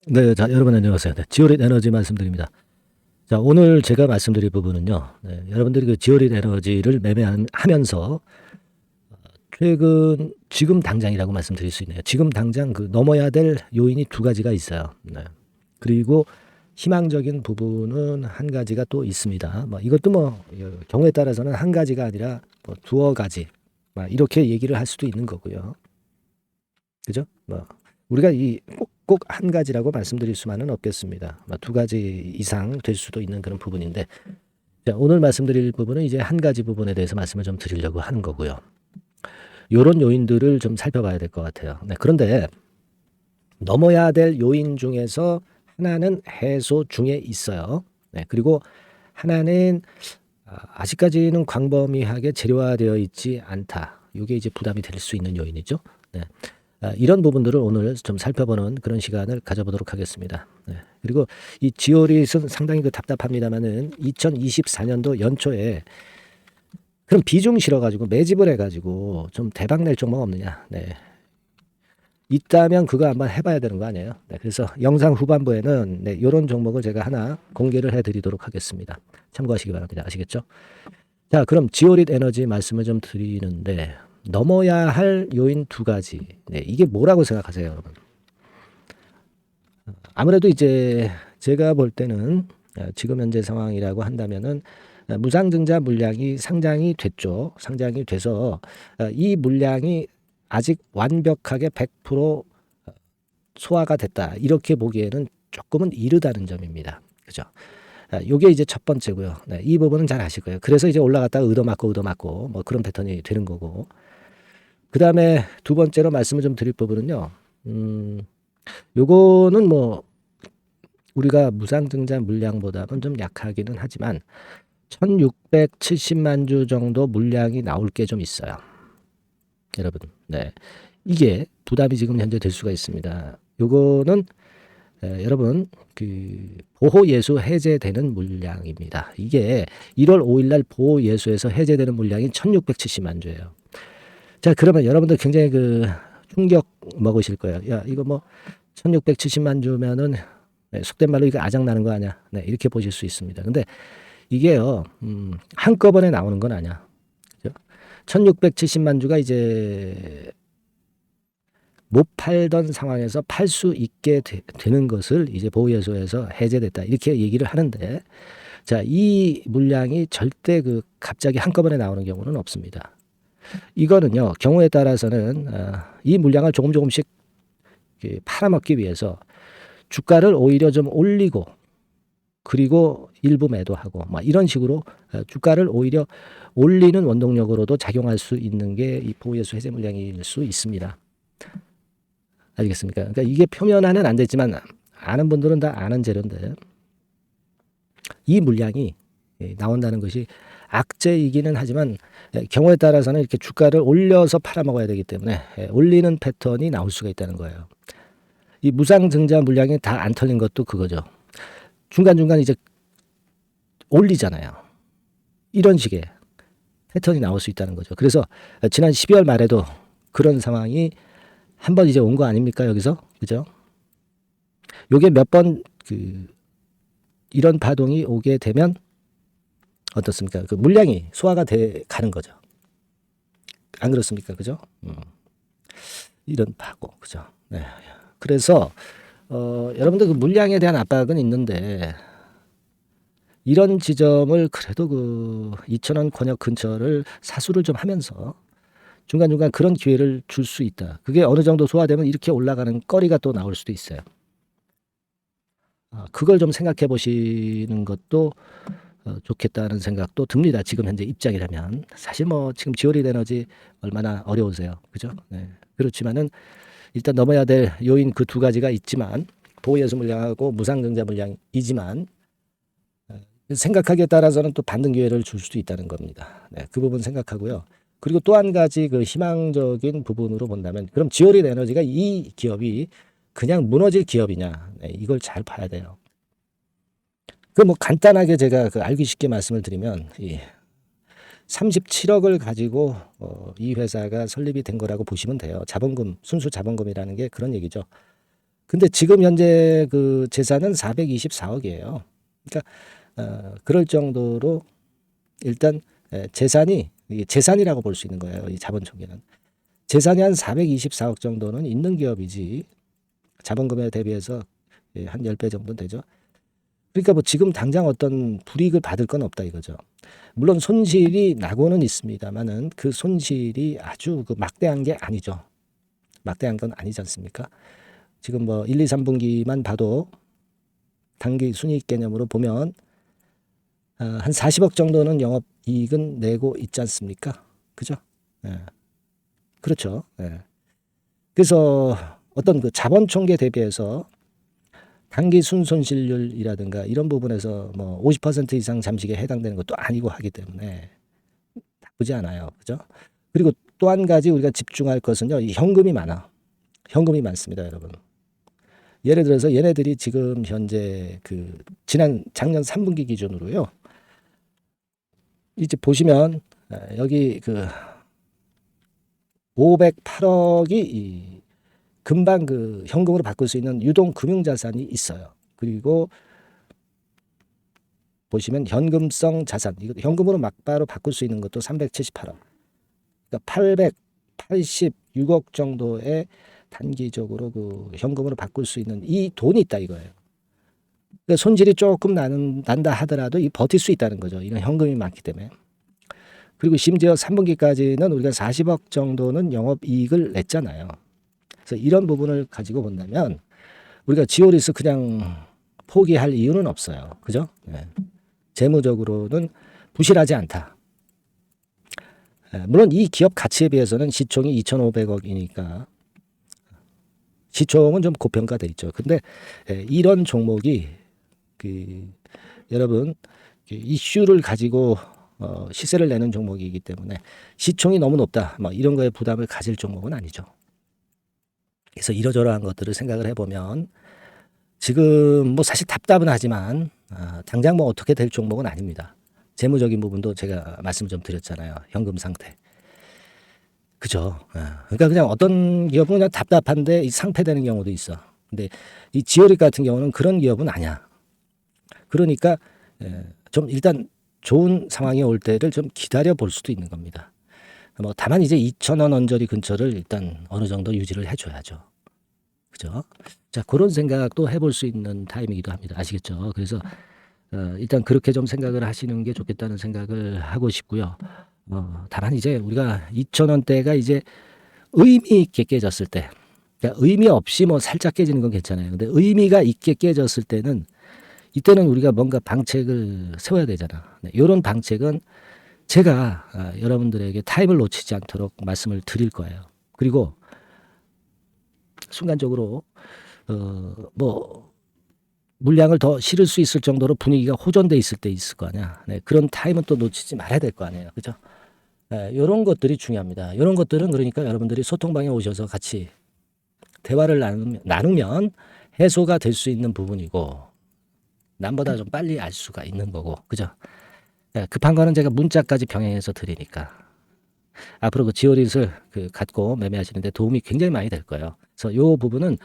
네, 자, 여러분 안녕하세요. 네, 지오릿 에너지 말씀드립니다. 자, 오늘 제가 말씀드릴 부분은요. 네, 여러분들이 그 지오릿 에너지를 매매하면서 최근 지금 당장이라고 말씀드릴 수 있네요. 지금 당장 그 넘어야 될 요인이 두 가지가 있어요. 네. 그리고 희망적인 부분은 한 가지가 또 있습니다. 뭐 이것도 뭐 경우에 따라서는 한 가지가 아니라 뭐 두어 가지 이렇게 얘기를 할 수도 있는 거고요. 그죠? 뭐 우리가 이 꼭 한 가지라고 말씀드릴 수만은 없겠습니다. 두 가지 이상 될 수도 있는 그런 부분인데, 자, 오늘 말씀드릴 부분은 이제 한 가지 부분에 대해서 말씀을 좀 드리려고 하는 거고요. 요런 요인들을 좀 살펴봐야 될 것 같아요. 네, 그런데 넘어야 될 요인 중에서 하나는 해소 중에 있어요. 네, 그리고 하나는 아직까지는 광범위하게 재료화되어 있지 않다. 이게 이제 부담이 될 수 있는 요인이죠. 네. 이런 부분들을 오늘 좀 살펴보는 그런 시간을 가져보도록 하겠습니다. 네. 그리고 이 지오릿은 상당히 그 답답합니다만은 2024년도 연초에 그런 비중 실어가지고 매집을 해가지고 좀 대박 낼 종목 없느냐. 네. 있다면 그거 한번 해봐야 되는 거 아니에요. 네. 그래서 영상 후반부에는 네, 이런 종목을 제가 하나 공개를 해드리도록 하겠습니다. 참고하시기 바랍니다. 아시겠죠? 자, 그럼 지오릿 에너지 말씀을 좀 드리는데 넘어야 할 요인 두 가지. 네, 이게 뭐라고 생각하세요, 여러분? 아무래도 이제 제가 볼 때는 지금 현재 상황이라고 한다면은 무상증자 물량이 상장이 됐죠. 상장이 돼서 이 물량이 아직 완벽하게 100% 소화가 됐다. 이렇게 보기에는 조금은 이르다는 점입니다. 그죠? 요게 이제 첫 번째고요. 네, 이 부분은 잘 아실 거예요. 그래서 이제 올라갔다가 얻어맞고 뭐 그런 패턴이 되는 거고. 그 다음에 두 번째로 말씀을 좀 드릴 부분은요. 요거는 뭐 우리가 무상증자 물량보다는 좀 약하기는 하지만 1670만 주 정도 물량이 나올 게 좀 있어요. 여러분. 네. 이게 부담이 지금 현재 될 수가 있습니다. 요거는 여러분 그 보호 예수 해제되는 물량입니다. 이게 1월 5일 날 보호 예수에서 해제되는 물량이 1670만 주예요. 자, 그러면 여러분들 굉장히 그 충격 먹으실 거예요. 야, 이거 뭐 1670만 주면은 네, 속된 말로 이거 아작 나는 거 아니야? 네, 이렇게 보실 수 있습니다. 근데 이게요, 한꺼번에 나오는 건 아니야. 그죠? 1670만 주가 이제 못 팔던 상황에서 팔 수 있게 되는 것을 이제 보호예수에서 해제됐다. 이렇게 얘기를 하는데, 자, 이 물량이 절대 그 갑자기 한꺼번에 나오는 경우는 없습니다. 이거는요, 경우에 따라서는 이 물량을 조금씩 팔아먹기 위해서 주가를 오히려 좀 올리고 그리고 일부 매도하고 막 이런 식으로 주가를 오히려 올리는 원동력으로도 작용할 수 있는 게 이 보호예수 해제 물량일 수 있습니다. 알겠습니까? 그러니까 이게 표면화는 안 됐지만 아는 분들은 다 아는 재료인데 이 물량이 나온다는 것이 악재이기는 하지만 경우에 따라서는 이렇게 주가를 올려서 팔아먹어야 되기 때문에 올리는 패턴이 나올 수가 있다는 거예요. 이 무상증자 물량이 다 안 털린 것도 그거죠. 중간중간 이제 올리잖아요. 이런 식의 패턴이 나올 수 있다는 거죠. 그래서 지난 12월 말에도 그런 상황이 한 번 이제 온 거 아닙니까? 여기서. 그죠? 요게 몇 번 이런 파동이 오게 되면 어떻습니까? 그 물량이 소화가 돼 가는 거죠. 안 그렇습니까? 그죠? 이런 파고. 그죠? 네. 그래서 여러분들 그 물량에 대한 압박은 있는데 이런 지점을 그래도 그 2,000원 권역 근처를 사수를 좀 하면서 중간중간 그런 기회를 줄 수 있다. 그게 어느 정도 소화되면 이렇게 올라가는 거리가 또 나올 수도 있어요. 그걸 좀 생각해 보시는 것도 좋겠다는 생각도 듭니다. 지금 현재 입장이라면. 사실 뭐 지금 지오릿 에너지 얼마나 어려우세요. 그죠? 네. 그렇지만은 일단 넘어야 될 요인 그 두 가지가 있지만 보호예수 물량하고 무상증자 물량이지만 생각하기에 따라서는 또 반등 기회를 줄 수도 있다는 겁니다. 네, 그 부분 생각하고요. 그리고 또 한 가지 그 희망적인 부분으로 본다면 그럼 지오릿 에너지가 이 기업이 그냥 무너질 기업이냐. 네, 이걸 잘 봐야 돼요. 그 뭐 간단하게 제가 그 알기 쉽게 말씀을 드리면 37억을 가지고 이 회사가 설립이 된 거라고 보시면 돼요. 자본금, 순수 자본금이라는 게 그런 얘기죠. 근데 지금 현재 그 재산은 424억이에요. 그러니까 그럴 정도로 일단 재산이 이게 재산이라고 볼 수 있는 거예요. 이 자본총계는 재산이 한 424억 정도는 있는 기업이지 자본금에 대비해서 한 10배 정도는 되죠. 그러니까 뭐 지금 당장 어떤 불이익을 받을 건 없다 이거죠. 물론 손실이 나고는 있습니다만은 그 손실이 아주 그 막대한 게 아니죠. 막대한 건 아니지 않습니까? 지금 뭐 1, 2, 3분기만 봐도 단기 순이익 개념으로 보면 한 40억 정도는 영업이익은 내고 있지 않습니까? 그죠? 예. 그렇죠. 예. 그래서 어떤 그 자본총계 대비해서 단기 순손실률이라든가 이런 부분에서 뭐 50% 이상 잠식에 해당되는 것도 아니고 하기 때문에 나쁘지 않아요. 그죠? 그리고 또 한 가지 우리가 집중할 것은요. 이 현금이 많아. 현금이 많습니다, 여러분. 예를 들어서 얘네들이 지금 현재 그 작년 3분기 기준으로요. 이제 보시면 여기 그 508억이 금방 그 현금으로 바꿀 수 있는 유동 금융자산이 있어요. 그리고 보시면 현금성 자산, 이거 현금으로 막바로 바꿀 수 있는 것도 378억. 그러니까 886억 정도의 단기적으로 그 현금으로 바꿀 수 있는 이 돈이 있다 이거예요. 그러니까 손실이 조금 난다 하더라도 이 버틸 수 있다는 거죠. 이런 현금이 많기 때문에. 그리고 심지어 3분기까지는 우리가 40억 정도는 영업이익을 냈잖아요. 그래서 이런 부분을 가지고 본다면 우리가 지오리스 그냥 포기할 이유는 없어요. 그죠? 네. 재무적으로는 부실하지 않다. 물론 이 기업 가치에 비해서는 시총이 2,500억이니까 시총은 좀 고평가돼 있죠. 근데 이런 종목이 그 여러분 이슈를 가지고 시세를 내는 종목이기 때문에 시총이 너무 높다. 뭐 이런 거에 부담을 가질 종목은 아니죠. 그래서 이러저러한 것들을 생각을 해보면 지금 뭐 사실 답답은 하지만 당장 뭐 어떻게 될 종목은 아닙니다. 재무적인 부분도 제가 말씀 좀 드렸잖아요. 현금 상태. 그죠. 그러니까 그냥 어떤 기업은 그냥 답답한데 이 상폐되는 경우도 있어. 근데 이 지오릭 같은 경우는 그런 기업은 아니야. 그러니까 좀 일단 좋은 상황이 올 때를 좀 기다려 볼 수도 있는 겁니다. 뭐 다만 이제 2,000원 언저리 근처를 일단 어느 정도 유지를 해줘야죠. 그죠? 자, 그런 생각도 해볼 수 있는 타임이기도 합니다. 아시겠죠? 그래서 일단 그렇게 좀 생각을 하시는 게 좋겠다는 생각을 하고 싶고요. 다만 이제 우리가 2,000원대가 이제 의미 있게 깨졌을 때, 그러니까 의미 없이 뭐 살짝 깨지는 건 괜찮아요. 근데 의미가 있게 깨졌을 때는 이때는 우리가 뭔가 방책을 세워야 되잖아. 네, 이런 방책은 제가 여러분들에게 타임을 놓치지 않도록 말씀을 드릴 거예요. 그리고 순간적으로 뭐 물량을 더 실을 수 있을 정도로 분위기가 호전돼 있을 때 있을 거 아니야. 네, 그런 타임은 또 놓치지 말아야 될 거 아니에요. 그죠? 네, 이런 것들이 중요합니다. 이런 것들은 그러니까 여러분들이 소통방에 오셔서 같이 대화를 나누면 해소가 될 수 있는 부분이고 남보다 좀 빨리 알 수가 있는 거고. 그죠? 네, 급한 거는 제가 문자까지 병행해서 드리니까 앞으로 그 지오릿을 갖고 매매하시는데 도움이 굉장히 많이 될 거예요. 그래서 이 부분은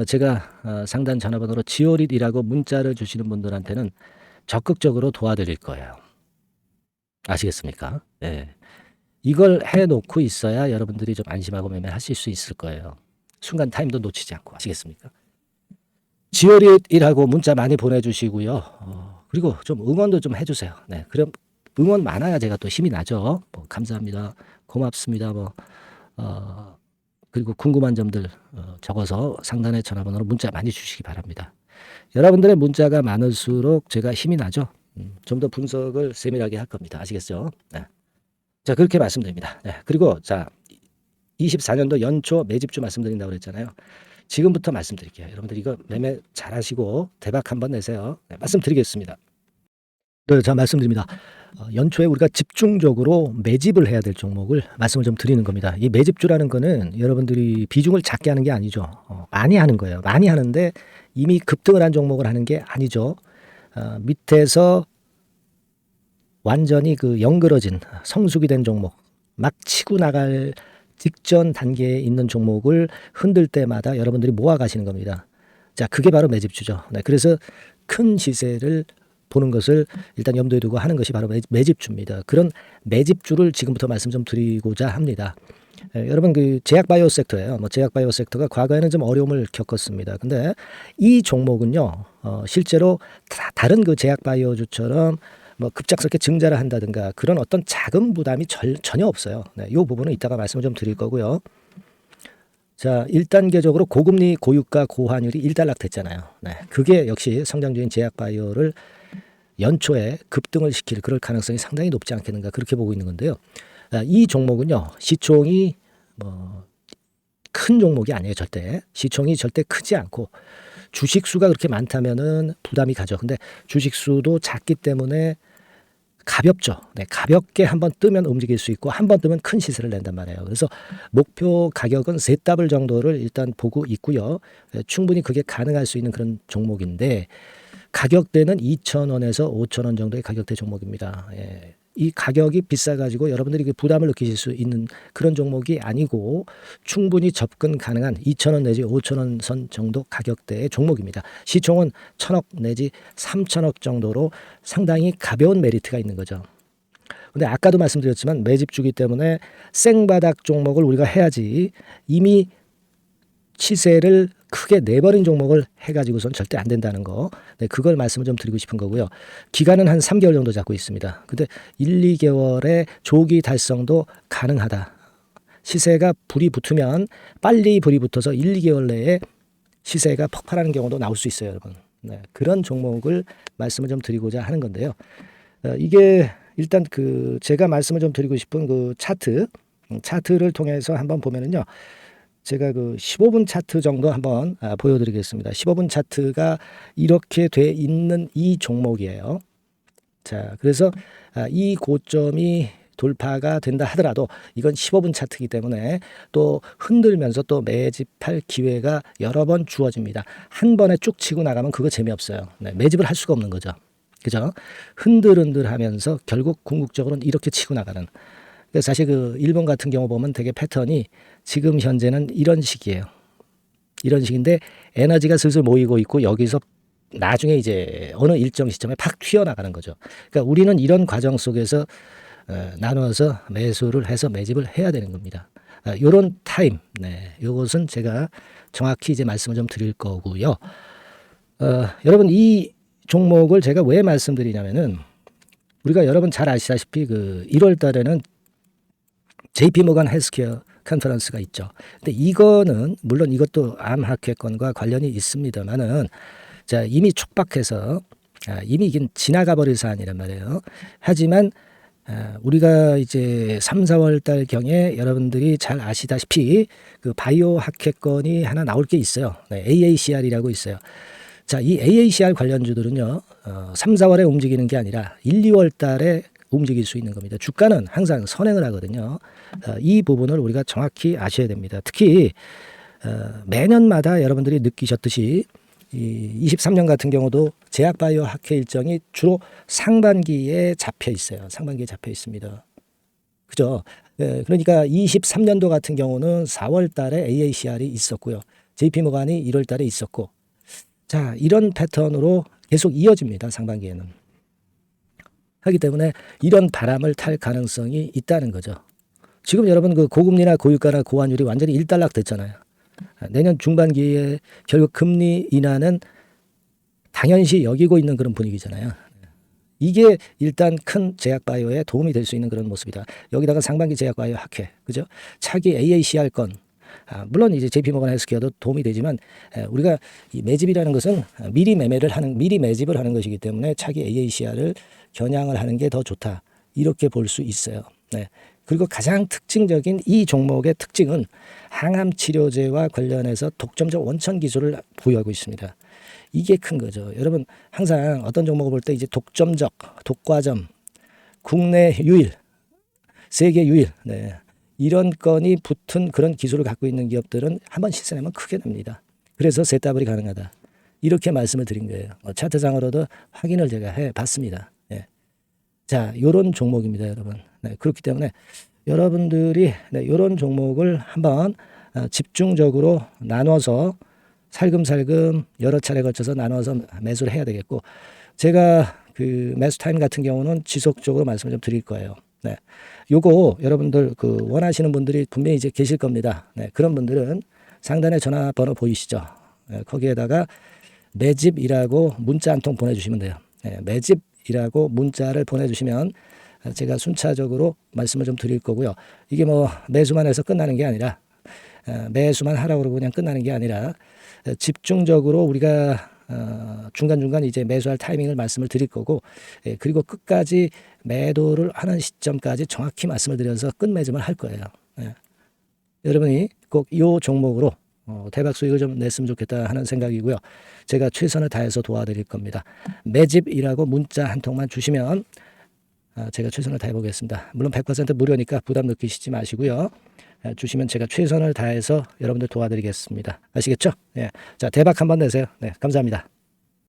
제가 상단 전화번호로 지오릿이라고 문자를 주시는 분들한테는 적극적으로 도와드릴 거예요. 아시겠습니까? 네. 이걸 해놓고 있어야 여러분들이 좀 안심하고 매매하실 수 있을 거예요. 순간 타임도 놓치지 않고. 아시겠습니까? 지오릿이라고 문자 많이 보내주시고요. 그리고 좀 응원도 좀 해주세요. 네, 그럼 응원 많아야 제가 또 힘이 나죠. 뭐 감사합니다, 고맙습니다. 뭐 그리고 궁금한 점들 적어서 상단의 전화번호로 문자 많이 주시기 바랍니다. 여러분들의 문자가 많을수록 제가 힘이 나죠. 좀 더 분석을 세밀하게 할 겁니다. 아시겠죠? 네. 자, 그렇게 말씀드립니다. 네. 그리고 자, 24년도 연초 매집주 말씀드린다고 그랬잖아요. 지금부터 말씀드릴게요. 여러분들 이거 매매 잘하시고 대박 한번 내세요. 네, 말씀드리겠습니다. 네, 자, 말씀드립니다. 연초에 우리가 집중적으로 매집을 해야 될 종목을 말씀을 좀 드리는 겁니다. 이 매집주라는 거는 여러분들이 비중을 작게 하는 게 아니죠. 많이 하는 거예요. 많이 하는데 이미 급등을 한 종목을 하는 게 아니죠. 밑에서 완전히 그 영그러진 성숙이 된 종목, 막 치고 나갈 직전 단계에 있는 종목을 흔들 때마다 여러분들이 모아 가시는 겁니다. 자, 그게 바로 매집주죠. 네, 그래서 큰 시세를 보는 것을 일단 염두에 두고 하는 것이 바로 매집주입니다. 그런 매집주를 지금부터 말씀 좀 드리고자 합니다. 여러분 그 제약 바이오 섹터예요. 뭐 제약 바이오 섹터가 과거에는 좀 어려움을 겪었습니다. 근데 이 종목은요, 실제로 다른 그 제약 바이오주처럼 뭐 급작스럽게 증자를 한다든가 그런 어떤 자금 부담이 전혀 없어요. 네, 이 부분은 이따가 말씀을 좀 드릴 거고요. 자, 1단계적으로 고금리, 고유가, 고환율이 일단락됐잖아요. 네, 그게 역시 성장주인 제약 바이오를 연초에 급등을 시킬 그럴 가능성이 상당히 높지 않겠는가 그렇게 보고 있는 건데요. 이 종목은요, 시총이 뭐 큰 종목이 아니에요. 절대 시총이 절대 크지 않고 주식 수가 그렇게 많다면은 부담이 가죠. 근데 주식 수도 작기 때문에 가볍죠. 네, 가볍게 한번 뜨면 움직일 수 있고 한번 뜨면 큰 시세를 낸단 말이에요. 그래서 목표 가격은 세 더블 정도를 일단 보고 있고요. 충분히 그게 가능할 수 있는 그런 종목인데 가격대는 2,000원에서 5,000원 정도의 가격대 종목입니다. 예. 이 가격이 비싸가지고 여러분들이 부담을 느끼실 수 있는 그런 종목이 아니고 충분히 접근 가능한 2,000원 내지 5,000원 선 정도 가격대의 종목입니다. 시총은 1,000억 내지 3,000억 정도로 상당히 가벼운 메리트가 있는 거죠. 근데 아까도 말씀드렸지만 매집주기 때문에 생바닥 종목을 우리가 해야지 이미 시세를 크게 내버린 종목을 해가지고선 절대 안 된다는 거. 네, 그걸 말씀을 좀 드리고 싶은 거고요. 기간은 한 3개월 정도 잡고 있습니다. 근데 1, 2개월의 조기 달성도 가능하다. 시세가 불이 붙으면 빨리 불이 붙어서 1, 2개월 내에 시세가 폭발하는 경우도 나올 수 있어요, 여러분. 네, 그런 종목을 말씀을 좀 드리고자 하는 건데요. 이게 일단 그 제가 말씀을 좀 드리고 싶은 그 차트를 통해서 한번 보면은요. 제가 그 15분 차트 정도 한번 보여드리겠습니다. 15분 차트가 이렇게 돼 있는 이 종목이에요. 자, 그래서 이 고점이 돌파가 된다 하더라도 이건 15분 차트이기 때문에 또 흔들면서 또 매집할 기회가 여러 번 주어집니다. 한 번에 쭉 치고 나가면 그거 재미없어요. 네, 매집을 할 수가 없는 거죠. 그죠? 흔들흔들하면서 결국 궁극적으로는 이렇게 치고 나가는. 사실 그 일본 같은 경우 보면 되게 패턴이 지금 현재는 이런 식이에요. 이런 식인데 에너지가 슬슬 모이고 있고 여기서 나중에 이제 어느 일정 시점에 팍 튀어나가는 거죠. 그러니까 우리는 이런 과정 속에서 나누어서 매수를 해서 매집을 해야 되는 겁니다. 요런 타임, 네, 요것은 제가 정확히 이제 말씀을 좀 드릴 거고요. 여러분 이 종목을 제가 왜 말씀드리냐면은 우리가 여러분 잘 아시다시피 그 1월 달에는 JP 모간 헬스케어 컨퍼런스가 있죠. 근데 이거는 물론 이것도 암 학회권과 관련이 있습니다만은 자, 이미 촉박해서 이미 이게 지나가 버릴 사안이란 말이에요. 하지만 우리가 이제 3, 4월 달 경에 여러분들이 잘 아시다시피 그 바이오 학회권이 하나 나올 게 있어요. 네, AACR이라고 있어요. 자, 이 AACR 관련주들은요, 3, 4월에 움직이는 게 아니라 1, 2월 달에 움직일 수 있는 겁니다. 주가는 항상 선행을 하거든요. 이 부분을 우리가 정확히 아셔야 됩니다. 특히 매년마다 여러분들이 느끼셨듯이 이 23년 같은 경우도 제약바이오 학회 일정이 주로 상반기에 잡혀 있어요. 상반기에 잡혀 있습니다. 그죠? 그러니까 23년도 같은 경우는 4월 달에 AACR이 있었고요. JP모간이 1월 달에 있었고 자, 이런 패턴으로 계속 이어집니다. 상반기에는. 하기 때문에 이런 바람을 탈 가능성이 있다는 거죠. 지금 여러분 그 고금리나 고유가나 고환율이 완전히 일단락 됐잖아요. 내년 중반기에 결국 금리 인하는 당연시 여기고 있는 그런 분위기잖아요. 이게 일단 큰 제약바이오에 도움이 될 수 있는 그런 모습이다. 여기다가 상반기 제약바이오 학회, 그죠? 차기 AACR 건, 물론 이제 JP모간 헬스케어도 도움이 되지만 우리가 이 매집이라는 것은 미리 매집을 하는 것이기 때문에 차기 AACR을 겨냥을 하는 게 더 좋다. 이렇게 볼 수 있어요. 네. 그리고 가장 특징적인 이 종목의 특징은 항암 치료제와 관련해서 독점적 원천 기술을 보유하고 있습니다. 이게 큰 거죠. 여러분 항상 어떤 종목을 볼 때 이제 독점적, 독과점, 국내 유일, 세계 유일, 네. 이런 건이 붙은 그런 기술을 갖고 있는 기업들은 한번 시세내면 크게 납니다. 그래서 세더블이 가능하다. 이렇게 말씀을 드린 거예요. 차트상으로도 확인을 제가 해봤습니다. 네. 자, 요런 종목입니다, 여러분. 네, 그렇기 때문에 여러분들이 이런 종목을 한번 집중적으로 나눠서 살금살금 여러 차례 거쳐서 나눠서 매수를 해야 되겠고, 제가 그 매수 타임 같은 경우는 지속적으로 말씀을 좀 드릴 거예요. 네. 요거 여러분들 그 원하시는 분들이 분명히 이제 계실 겁니다. 네. 그런 분들은 상단에 전화번호 보이시죠? 네. 거기에다가 매집이라고 문자 한 통 보내주시면 돼요. 네. 매집이라고 문자를 보내주시면 제가 순차적으로 말씀을 좀 드릴 거고요. 이게 뭐 매수만 해서 끝나는 게 아니라, 매수만 하라고 그러고 그냥 끝나는 게 아니라, 집중적으로 우리가 중간중간 이제 매수할 타이밍을 말씀을 드릴 거고, 그리고 끝까지 매도를 하는 시점까지 정확히 말씀을 드려서 끝매집을 할 거예요. 여러분이 꼭 이 종목으로 대박 수익을 좀 냈으면 좋겠다 하는 생각이고요. 제가 최선을 다해서 도와드릴 겁니다. 매집이라고 문자 한 통만 주시면 제가 최선을 다해 보겠습니다. 물론 100% 무료니까 부담 느끼시지 마시고요. 주시면 제가 최선을 다해서 여러분들 도와드리겠습니다. 아시겠죠? 예. 자, 대박 한번 내세요. 네, 감사합니다.